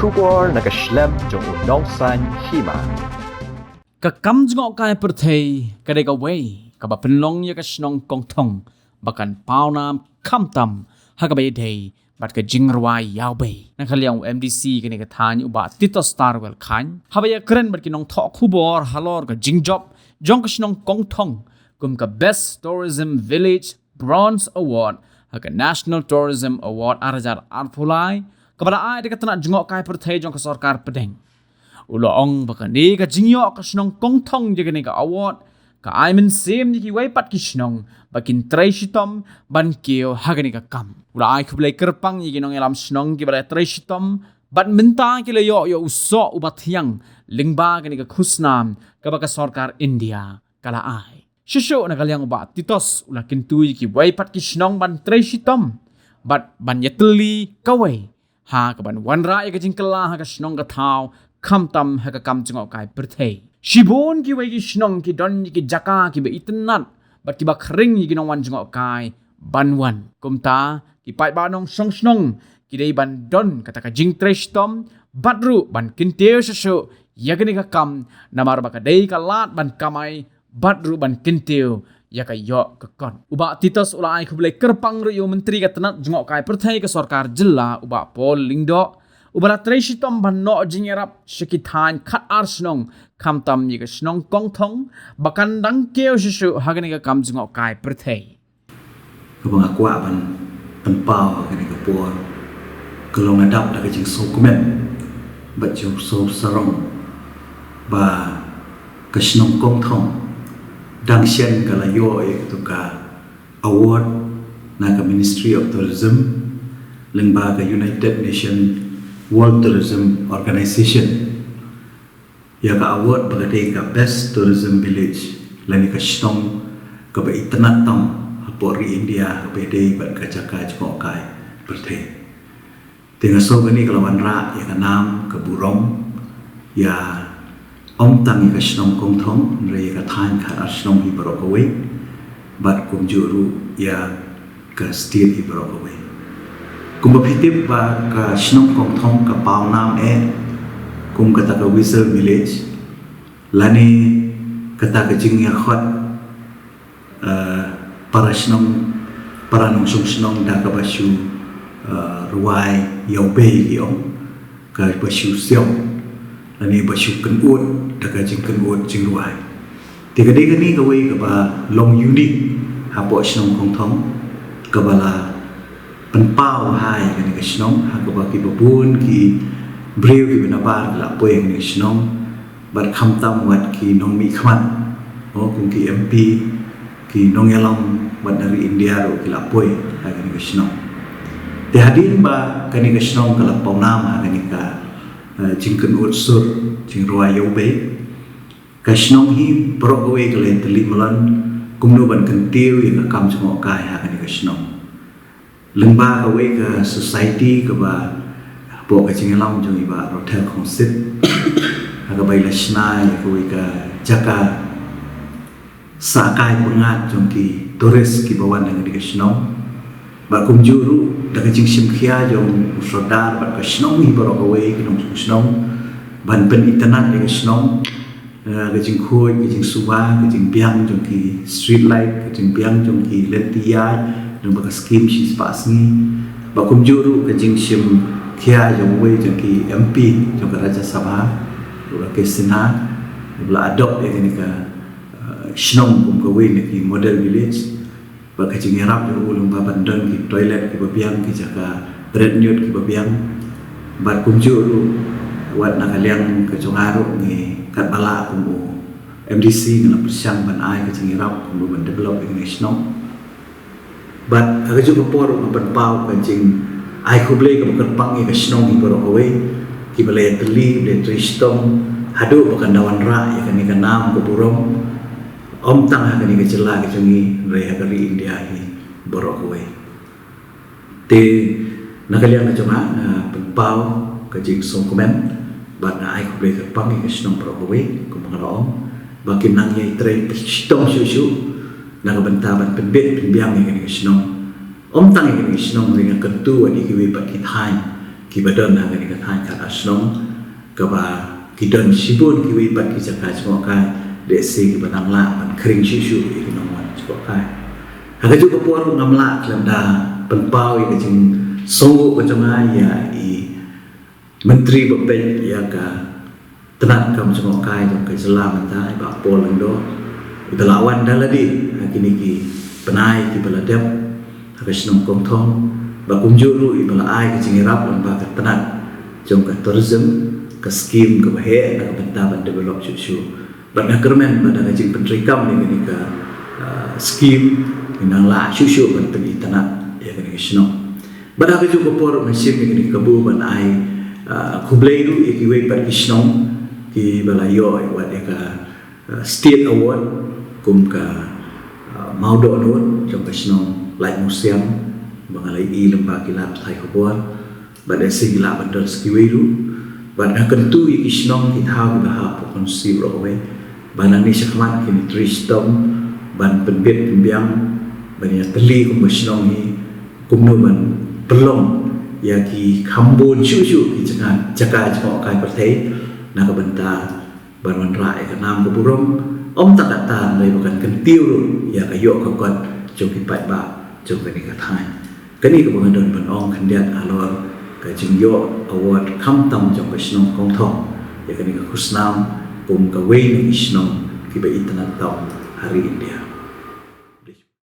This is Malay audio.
Kubor nakaslem jong unongsan hima. Kakam jengok kai perthei kadai ka wei ka ba penlong ya ka snong kong thong bakan paunam kamtam ha ka bai dei bat ka jingrwai yaw bai na khaliang MDC kini ka than uba tito star wel khan ha ba ya kren bat kinong tho khubor halor ka jingjob jong ka snong kong thong kum ka best tourism village bronze award ha ka national tourism award arajar arphulai ka bala ai de ka tana jengok kai perthei jong ka sarkar pedeng uloong bakani ka jingyo ka snong kong thong je ka award ka aimen sem ni ki wai pat ki snong bakin trai shitom ban kio hagani ka kam ula ai khublai kerpang ni ginong elam snong ki bala trai shitom bat minta ki le yo uso ubat hiang lingba gani ka khusnam ka baka sarkar India kala ai shisho na kalyang uba titos ula kintui ki wai pat ki snong ban trai shitom bat ban yetli kawai ha ka ban wanra ya ka jingkala ha ka snong ka thau kam tam ha ka kam jengok kai perthei shibon ki wei ki snong ki don ki jaka ki be itnat bat ki ba khring ki nong wan jengok kai banwan kumta ki pai ba nong song snong ki dei ban don kata ka jing tresh tom batru ban kinteu shu yagni ka kam namar ba ka dei ka lat ban kamai batru ban kinteu ya ka yo ka kon uba titos ulai khublai kerpang ru yo menteri ka tanat jengok kai perthei ka sarkar jilla uba pol lingdo ubala treshitom banno jingerap shikithan khat arsnong kamtam yiga snong kongthong bakan dangkeu shu hagani ka kam jingok kai perthei kabang akwa ban pau hagani ka por kelong adap da jing so komen bat jo so sarong ba ka snong kongthong dang sian kala yo to ka award na ka Ministry of Tourism lengba ka United Nations World Tourism Organization ya ka award bagay ka best tourism village lani ka snong ka ba itnat tam hapori India ka bede bat ka jaka jmo kai perthei tinga so gani kalawan ra ya ka nam ka burom ya om tang ka snong kong thong re ka than ka snong hi barokawai bat kum juru ya ka state hi barokawai kum bapitip ba ka snong kong thong ka pau nam kum kata ka whistle village lani kata ka jing ya khot para nong snong da ka basu ruai yau bei ki om ka basu siao lani basu kenut da ka jing kenut jing ruai tiga dega ni ka wei ka ba long unique hapo snong kong thong ka bala penpau hai kan ke snong ha ko ba ki babun ki breu ki benabar la poeng ni snong bar kham tam wat ki nong mi khman o kum ki MP ki nong yalam wat dari India ro ki la poe ha kan ke snong te hadin ba kan ke snong kala pau nam ha kan ka jingken ut sur jing ruai yo be ka snong hi pro we kalen teli malan kum no ban kan tiu ya ka kam jmo kai ha kan ke snong lengba ka wei ka society ka ba po ka chingalam jong iba hotel konsit ka bai la snai ka wei ka jaka sakai pengat jong ki tourist ki bawan dengan di snong ba kum juru da ka ching sim khia jong sodar ba ka snong hi baro ka wei ki nong snong ban pen internet di snong ka ching khoi ka ching suwa ka ching biang jong ki street light ka ching biang jong ki letia nung baka scheme si pas ni bakum juru ka jing sim khia jong wei jong ki MP jong ka Raja Sabha ula ke Senat ula adopt ni ka snong kum ka wei ni ki model village baka jing rap jong ulung baban don ki toilet ki babiang ki jaka red newt ki babiang bakum juru wat na kaliang ka jong aro ni kat bala kum MDC ngala persiang ban ai ka jing rap kum ban develop ni snong but aga juga por ban pau kancing ai khublei ka bukan pangi ka snong hi baro away ki balai teli de tristong hadu bukan dawan ra ya kan ka nam ko burom om tang ha kan ka jela ka jungi re ha kali India hi baro away te nakalian ka jama ban pau ka jing song komen but ai khublei ka pangi ka snong baro away ko mangaro bakin nang ye tre tristong shu nagabantaban penbit penbiang yang kini snong om tang yang kini snong dengan ketua di kiwi pat ki thai kibadan hang ni kathai kat asnong kaba kidan sibun kiwi bat ki jakai semua kai de si kibanang la ban kring shu ki nomwan semua kai hang ju ko por ngamla klemda penpau i kajing songo ko changa ya i menteri bepet ya ka tenat kam semua kai jong kai selam tai ba pol ndo utalawan daladi kini ki penai ki beladap habis kong thong ba kumjuru i bala ai ki jingirap lan ba tenat jong ka tourism ka scheme ka bahe na ka benta ban develop chu ba na kermen ba da jing pentrikam ni ka scheme inang la chu ban tegi tenat ya kini sno ba da ju ko por mesin ni kabu ban ai kublei du ki we par sno ki bala yo wa de ka state award kum ka maudo nun jong ka sno lai museum bangalai i lemba kilap thai khobor bada singla bandar skiwiru bada kentu i kisnong ki thau ba ha pon si ro we bana ni sakman ki tristom ban penbet pembiang bani teli kum kisnong hi kum no ban pelong ya ki khambon chu ki jangan jaga jko kai perthei na ka benta ban wan rai ka nam ko burom om tak kata lai bukan kentiu ru ya ka yo ka kon jong ki pai ba jong ka ni ka thai kani ko bangadon ban ong khandiat alor ka jingyo award kham tam jong ka snong kong thong ya kani ka khusnam kum ka wei ni snong ki ba internet tau hari India